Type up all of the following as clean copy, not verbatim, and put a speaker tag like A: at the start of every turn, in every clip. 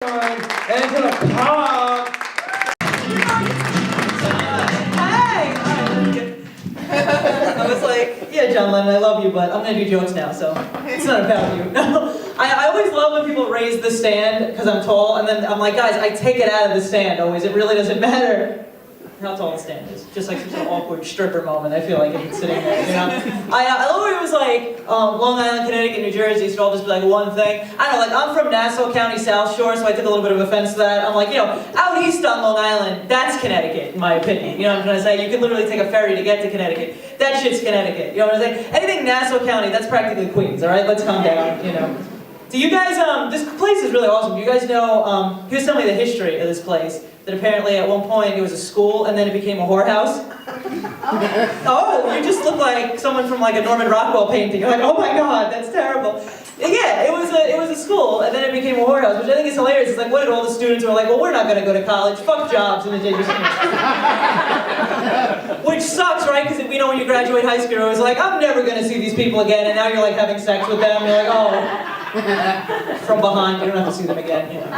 A: And to the Cobb.
B: Hey! I was like, yeah, John Lennon, I love you, but I'm gonna do jokes now, so it's not about you. No, I always love when people raise the stand because I'm tall, and then I'm like, guys, I take it out of the stand always. It really doesn't matter how tall the stand is. Just like some awkward stripper moment, I feel like it's sitting there, you know? I love when it was like Long Island, Connecticut, New Jersey, so it'll all just be like one thing. I don't know, like I'm from Nassau County, South Shore, so I took a little bit of offense to that. I'm like, you know, out east on Long Island, that's Connecticut, in my opinion. You know what I'm trying to say? You can literally take a ferry to get to Connecticut. That shit's Connecticut, you know what I'm saying? Anything Nassau County, that's practically Queens, alright? Let's calm down, you know. Do you guys, this place is really awesome. Do you guys know, here's some of the history of this place. That apparently at one point it was a school and then it became a whorehouse. Oh, you just look like someone from like a Norman Rockwell painting. You're like, oh my god, that's terrible. Yeah, it was a school and then it became a whorehouse, which I think is hilarious. It's like, what did all the students who were like, well, we're not going to go to college, fuck jobs, and they just which sucks, right? Because we know when you graduate high school, it was like, I'm never going to see these people again, and now you're like having sex with them, you're like, oh. From behind, you don't have to see them again, you know.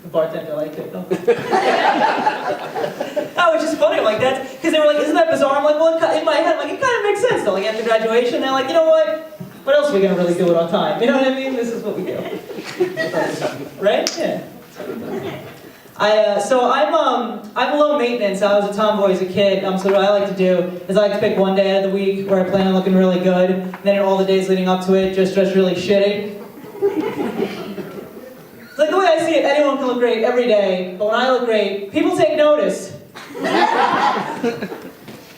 B: The bartender liked it, though. Oh, it's just funny, I'm like, that's, because they were like, isn't that bizarre? I'm like, well, in my head, I'm like, it kind of makes sense, though. Like, after graduation, they're like, you know what else are we going to really do it on time? You know what I mean? This is what we do. Right? Yeah. So I'm low maintenance. I was a tomboy as a kid, so what I like to do is I like to pick one day out of the week where I plan on looking really good, and then all the days leading up to it, just dress really shitty. It's like the way I see it, anyone can look great every day, but when I look great, people take notice. They'll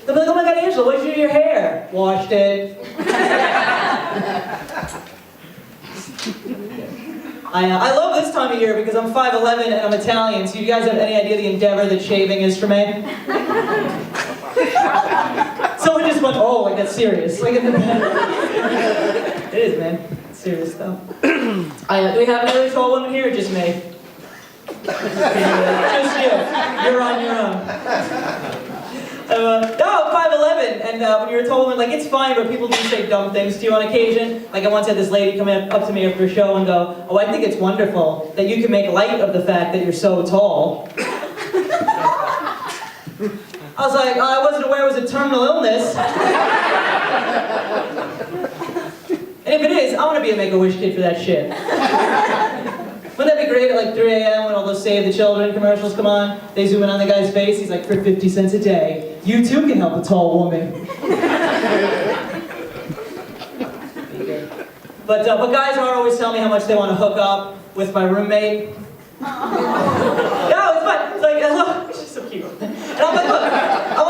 B: be like, oh my god, Angela, what'd you do to your hair? Washed it. I love this time of year because I'm 5'11" and I'm Italian, so you guys have any idea the endeavor that shaving is for me? Someone just went, oh, like that's serious. Like, it is, man. It's serious stuff. Do we have any other tall women here or just me? Just you. You're on your own. No, 5'11", and when you're a tall woman, like, it's fine, but people do say dumb things to you on occasion. Like, I once had this lady come up to me after a show and go, oh, I think it's wonderful that you can make light of the fact that you're so tall. I was like, I wasn't aware it was a terminal illness. And if it is, I want to be a Make-A-Wish kid for that shit. Wouldn't that be great at like 3 a.m. when all those Save the Children commercials come on? They zoom in on the guy's face, he's like, for 50 cents a day, you too can help a tall woman. But guys are always telling me how much they want to hook up with my roommate. No, it's fine. It's like, look, she's so cute. And I'm like, look,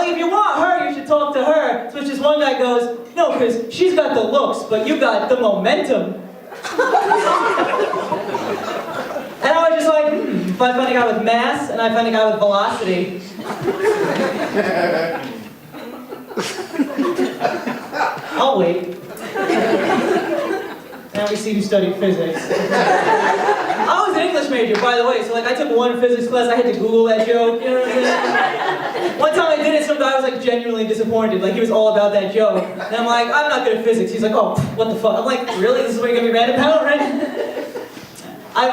B: if you want her, you should talk to her. So this one guy goes, no, because she's got the looks, but you got the momentum. And I was just like, if I find a guy with mass, and I find a guy with velocity. I'll wait. Now we see who studied physics. I was an English major, by the way, so like I took one physics class, I had to Google that joke, you know what I'm saying? One time I did it, some guy was like genuinely disappointed, like he was all about that joke. And I'm like, I'm not good at physics. He's like, oh, what the fuck? I'm like, really? This is what you're gonna be mad about, right? I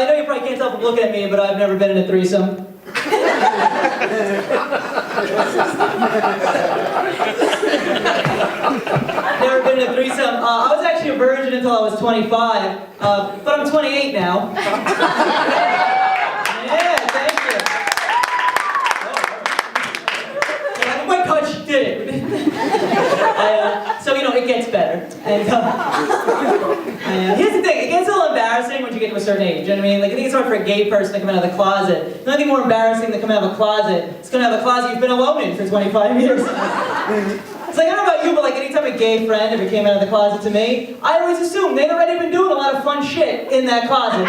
B: know you probably can't tell from looking at me, but I've never been in a threesome. Never been in a threesome. I was actually a virgin until I was 25, but I'm 28 now. Yeah, thank you. Oh, my God, she did it. So, you know, it gets better. And here's the thing, it gets a little embarrassing when you get to a certain age, you know what I mean? Like, I think it's hard for a gay person to come out of the closet. There's nothing more embarrassing than coming out of a closet. It's coming out of a closet you've been alone in for 25 years. It's like, I don't know about you, but like anytime a gay friend ever came out of the closet to me, I always assumed they'd already been doing a lot of fun shit in that closet.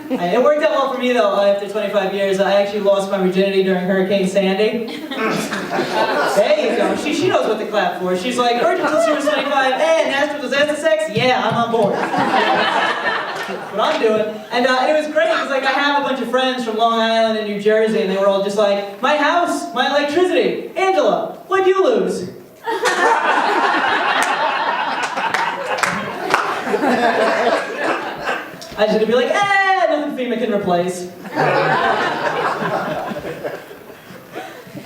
B: It worked out well for me though, after 25 years. I actually lost my virginity during Hurricane Sandy. There you go. She knows what to clap for. She's like, virgin until she was 25, and natural disaster sex? Yeah, I'm on board. What I'm doing. And it was great because like I have a bunch of friends from Long Island and New Jersey, and they were all just like, my house, my electricity. Angela, what'd you lose? I was gonna be like, nothing FEMA can replace.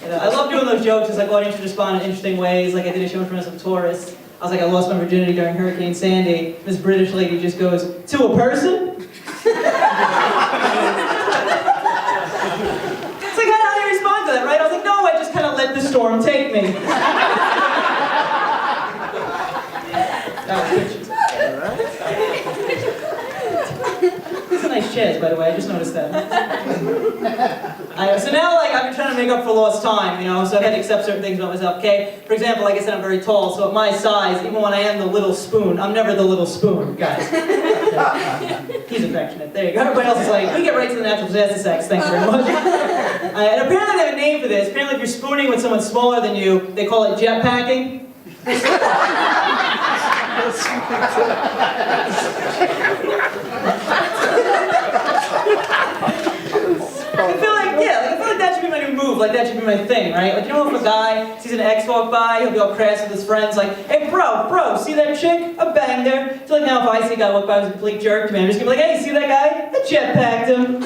B: I love doing those jokes. It's like audience would respond in interesting ways. Like I did a show in front of some tourists. I was like, I lost my virginity during Hurricane Sandy. This British lady just goes, to a person? It's like, how do you respond to that, right? I was like, no, I just kind of let the storm take me. These are nice chairs, by the way. I just noticed that. So now, like, I've been trying to make up for lost time, you know, so I've had to accept certain things about myself, okay? For example, like I said, I'm very tall, so at my size, even when I am the little spoon, I'm never the little spoon, guys. He's affectionate. There you go. Everybody else is like, we get right to the natural disaster sex. Thanks very much. And apparently they have a name for this. Apparently if you're spooning with someone smaller than you, they call it jetpacking. I feel like that should be my new move, like that should be my thing, right? Like, you know, if a guy sees an ex walk by, he'll be all crass with his friends, like, hey bro, see that chick? I banged her. So like now if I see a guy walk by who's a complete jerk to me, I'm just gonna be like, hey, see that guy? I jetpacked him.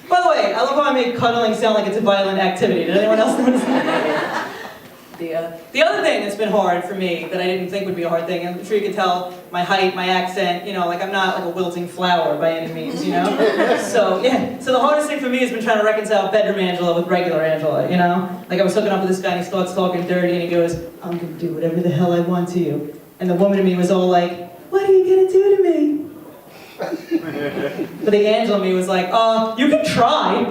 B: By the way, I love how I make cuddling sound like it's a violent activity. Did anyone else notice that? The other thing that's been hard for me that I didn't think would be a hard thing, I'm sure you can tell my height, my accent, you know, like I'm not like a wilting flower by any means, you know? So, yeah. So the hardest thing for me has been trying to reconcile bedroom Angela with regular Angela, you know? Like I was hooking up with this guy and he starts talking dirty and he goes, I'm gonna do whatever the hell I want to you. And the woman in me was all like, what are you gonna do to me? But the Angela in me was like, you can try.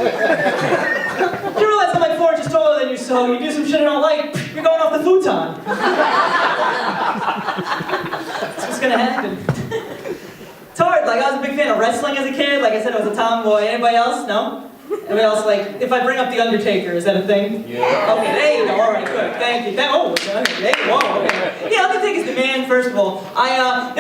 B: You realize I'm like 4 inches taller than you, so you do some shit I don't like, you're going off the futon. That's what's gonna happen. It's hard, like I was a big fan of wrestling as a kid, like I said I was a tomboy. Anybody else? No? Anybody else, like, if I bring up The Undertaker, is that a thing? Yeah. Okay, there you go, alright, good, thank you. Oh, there you go, okay. Yeah, Undertaker's the man, first of all. I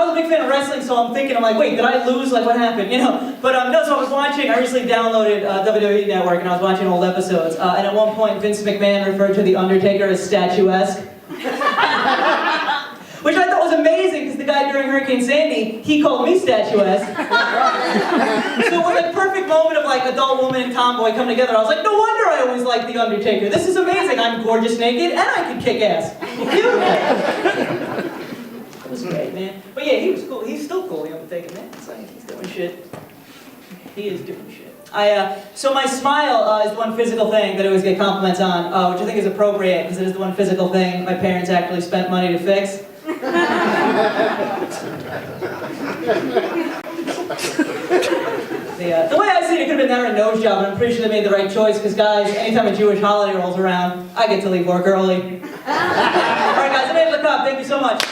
B: was a big fan of wrestling, so I'm thinking, I'm like, wait, did I lose? Like, what happened? You know? But, no, so I was watching, I recently downloaded WWE Network, and I was watching old episodes, and at one point, Vince McMahon referred to The Undertaker as statuesque. Which I thought was amazing, because the guy during Hurricane Sandy, he called me statuesque. So it was a perfect moment of like adult woman and tomboy come together. I was like, no wonder I always liked The Undertaker. This is amazing. I'm gorgeous naked, and I can kick ass. Beautiful. It was great, man. But yeah, he was cool. He's still cool, The Undertaker, man. It's like, he's doing shit. He is doing shit. So my smile is the one physical thing that I always get compliments on, which I think is appropriate, because it is the one physical thing my parents actually spent money to fix. The way I see it, it could have been that or a nose job, and I'm pretty sure they made the right choice, because guys, anytime a Jewish holiday rolls around, I get to leave work early. Alright guys, I'm Cobb. Thank you so much.